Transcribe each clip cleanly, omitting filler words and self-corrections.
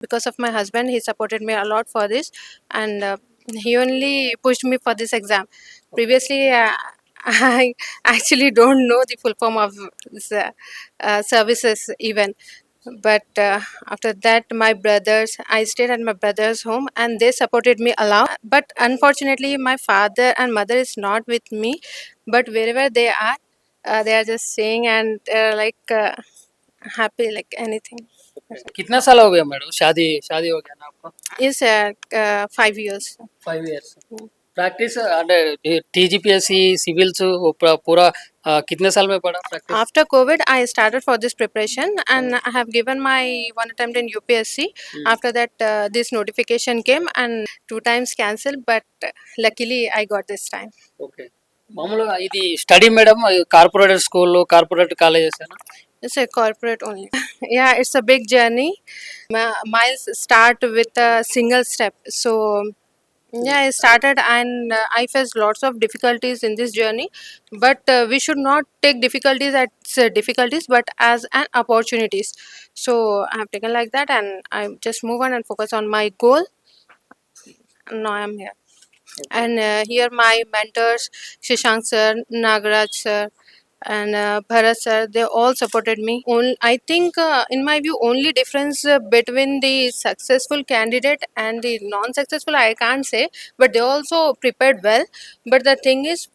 because of my husband. He supported me a lot for this, and he only pushed me for this exam. Previously, I actually don't know the full form of this, services even. But after that, my brothers, I stayed at my brother's home, and they supported me a lot. But unfortunately, my father and mother is not with me. But wherever they are just staying and happy like anything. कितना साल हो गया madam शादी शादी हो गया ना आपको Is 5 years. 5 years प्रैक्टिस అంటే टीजीपीएससी सिविल्स पूरा कितने साल में पढ़ा practice After COVID, I started for this preparation, and I have given my one attempt in UPSC. After that, this notification came, and 2 times cancelled, but luckily I got this time. Okay మామూలుగా ఇది study madam corporate స్కూల్లో corporate colleges It's a corporate only. Yeah, it's a big journey. Miles start with a single step. So yeah, I started, and I faced lots of difficulties in this journey. But we should not take difficulties as difficulties, but as an opportunities. So I have taken like that, and I just move on and focus on my goal. Now I am here, and here my mentors, Shashank sir, Nagaraj sir, and Bharat sir, they all supported me. I think, in my view, only difference between the successful candidate and the non-successful, I can't say, but they also prepared well. But the thing is,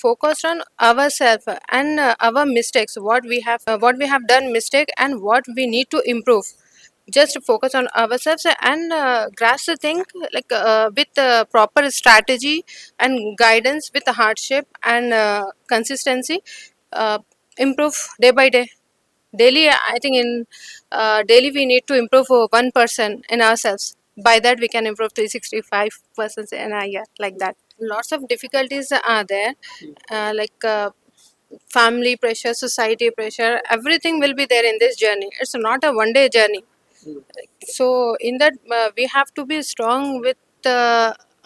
focused on ourselves and our mistakes, what we have done mistake and what we need to improve. Just focus on ourselves and grasp the thing like with proper strategy and guidance, with the hardship and consistency, uh, improve day by day. Daily, I think in daily we need to improve 1% in ourselves. By that we can improve 365% in a year, like that. Lots of difficulties are there, family pressure, society pressure, everything will be there in this journey. It's not a one day journey. So in that, we have to be strong with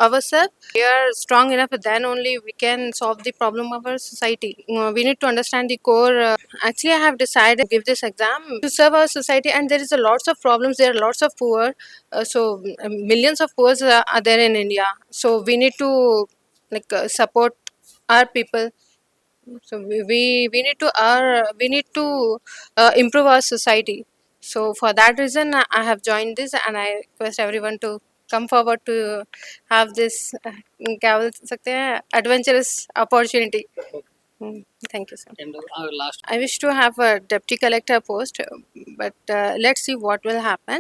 ourselves. We are strong enough, then only we can solve the problem of our society. We need to understand the core. Actually, I have decided to give this exam to serve our society, and there is a lots of problems. There are lots of poor. Millions of poor are there in India. So we need to support our people. So we need to improve our society. So for that reason, I have joined this, and I request everyone to come forward to have this क्या बोल सकते हैं adventurous opportunity. Thank you, sir. and last I wish to have a deputy collector post, but let's see what will happen.